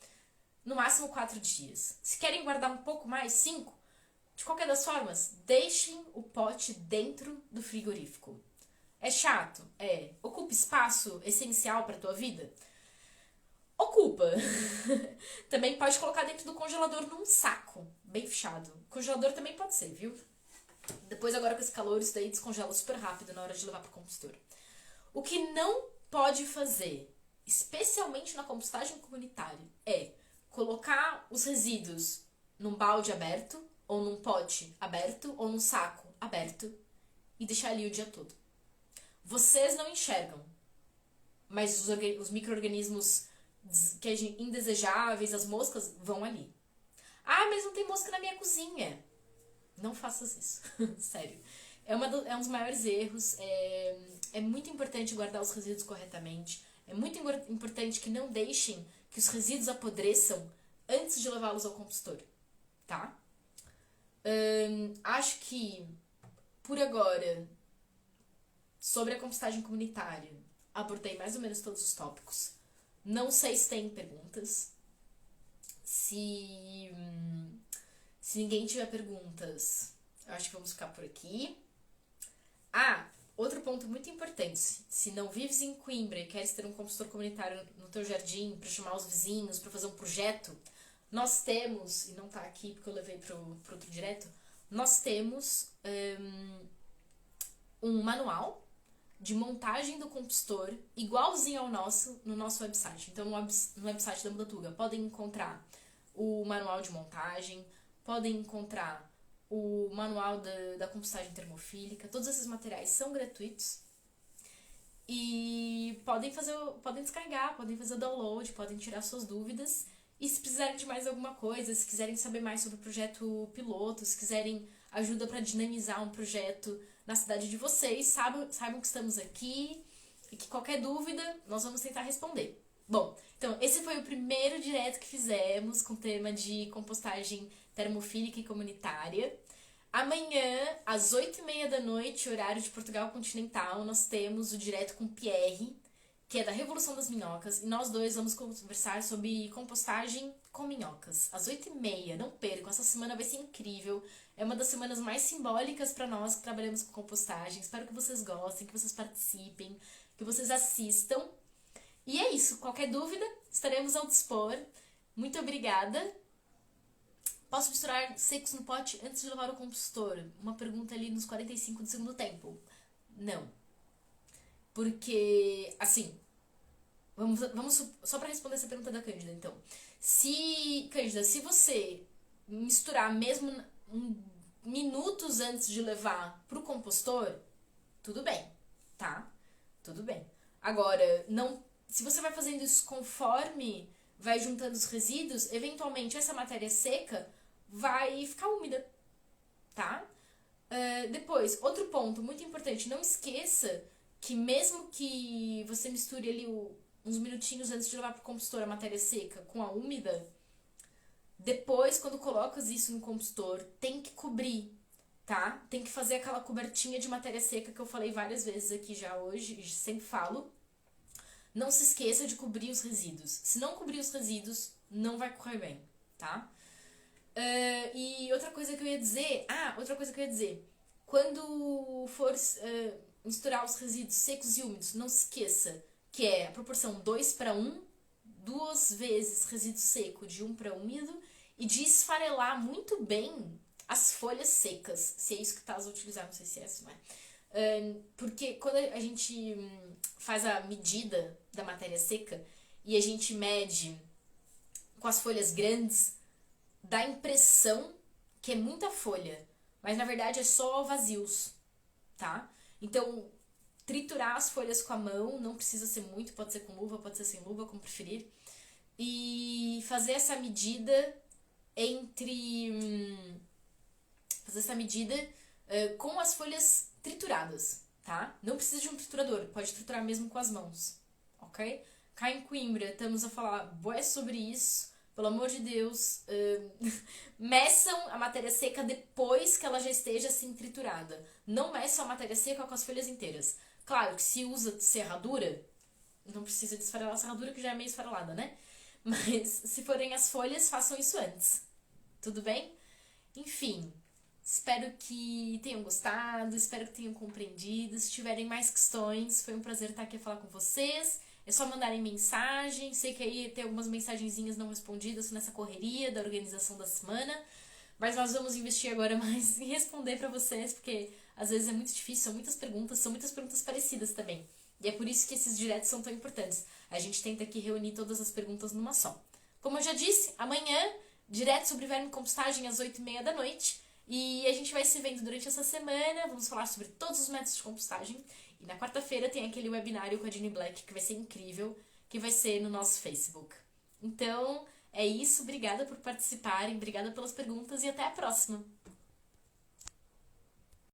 No máximo 4 dias. Se querem guardar um pouco mais, 5. De qualquer das formas, deixem o pote dentro do frigorífico. É chato? É. Ocupa espaço essencial pra tua vida? Ocupa. Também pode colocar dentro do congelador num saco, bem fechado. O congelador também pode ser, viu? Depois, agora com esse calor, isso daí descongela super rápido na hora de levar para o compostor. O que não pode fazer, especialmente na compostagem comunitária, é colocar os resíduos num balde aberto, ou num pote aberto, ou num saco aberto e deixar ali o dia todo. Vocês não enxergam, mas os micro-organismos indesejáveis, as moscas, vão ali. Ah, mas não tem mosca na minha cozinha. Não faças isso, sério. É um dos maiores erros. É muito importante guardar os resíduos corretamente. É muito importante que não deixem que os resíduos apodreçam antes de levá-los ao compostor, tá? Acho que, por agora, sobre a compostagem comunitária, abordei mais ou menos todos os tópicos. Não sei se tem perguntas. Se ninguém tiver perguntas, eu acho que vamos ficar por aqui. Ah, outro ponto muito importante. Se não vives em Coimbra e queres ter um compostor comunitário no teu jardim para chamar os vizinhos, para fazer um projeto, nós temos, e não tá aqui porque eu levei pro outro direto, nós temos um manual de montagem do compostor igualzinho ao nosso no nosso website. Então, no website da Mudatuga podem encontrar o manual de montagem, podem encontrar o manual da compostagem termofílica. Todos esses materiais são gratuitos e podem descarregar, podem fazer o download, podem tirar suas dúvidas. E se precisarem de mais alguma coisa, se quiserem saber mais sobre o projeto piloto, se quiserem ajuda para dinamizar um projeto na cidade de vocês, saibam que estamos aqui e que qualquer dúvida nós vamos tentar responder. Bom, então esse foi o primeiro direto que fizemos com o tema de compostagem termofílica e comunitária. Amanhã, às 8h30 da noite, horário de Portugal continental, nós temos o direto com o Pierre, que é da Revolução das Minhocas, e nós dois vamos conversar sobre compostagem com minhocas, às 8h30. Não percam, essa semana vai ser incrível. É uma das semanas mais simbólicas para nós que trabalhamos com compostagem. Espero que vocês gostem, que vocês participem, que vocês assistam. E é isso, qualquer dúvida, estaremos ao dispor. Muito obrigada. Posso misturar secos no pote antes de levar ao compostor? Uma pergunta ali nos 45 do segundo tempo. Não. Porque, assim, vamos só para responder essa pergunta da Cândida, então. Cândida, se você misturar mesmo minutos antes de levar pro compostor, tudo bem, tá? Tudo bem. Agora, se você vai fazendo isso conforme vai juntando os resíduos, eventualmente essa matéria seca vai ficar úmida, tá? Depois, outro ponto muito importante, não esqueça que mesmo que você misture ali uns minutinhos antes de levar pro compostor a matéria seca com a úmida, depois, quando colocas isso no compostor, tem que cobrir, tá? Tem que fazer aquela cobertinha de matéria seca que eu falei várias vezes aqui já hoje, sempre falo. Não se esqueça de cobrir os resíduos. Se não cobrir os resíduos, não vai correr bem, tá? E outra coisa que eu ia dizer... Quando for misturar os resíduos secos e úmidos, não se esqueça que é a proporção 2:1, 2 vezes resíduo seco de 1 para úmido, e de esfarelar muito bem as folhas secas, se é isso que estás a utilizar, não sei se é isso, não é? Porque quando a gente faz a medida da matéria seca e a gente mede com as folhas grandes, dá a impressão que é muita folha, mas na verdade é só vazios, tá? Então, triturar as folhas com a mão, não precisa ser muito, pode ser com luva, pode ser sem luva, como preferir. E fazer essa medida fazer essa medida com as folhas trituradas, tá? Não precisa de um triturador, pode triturar mesmo com as mãos, ok? Cá em Coimbra, estamos a falar bué sobre isso. Pelo amor de Deus, meçam a matéria seca depois que ela já esteja assim triturada. Não meçam a matéria seca com as folhas inteiras. Claro que se usa serradura, não precisa de esfarelar a serradura, que já é meio esfarelada, né? Mas se forem as folhas, façam isso antes. Tudo bem? Enfim, espero que tenham gostado, espero que tenham compreendido. Se tiverem mais questões, foi um prazer estar aqui a falar com vocês. É só mandarem mensagem. Sei que aí tem algumas mensagenzinhas não respondidas nessa correria da organização da semana. Mas nós vamos investir agora mais em responder para vocês, porque às vezes é muito difícil, são muitas perguntas parecidas também. E é por isso que esses diretos são tão importantes. A gente tenta aqui reunir todas as perguntas numa só. Como eu já disse, amanhã, direto sobre vermicompostagem às 8h30 da noite. E a gente vai se vendo durante essa semana. Vamos falar sobre todos os métodos de compostagem. E na quarta-feira tem aquele webinário com a Jenny Black, que vai ser incrível, que vai ser no nosso Facebook. Então, é isso. Obrigada por participarem, obrigada pelas perguntas e até a próxima!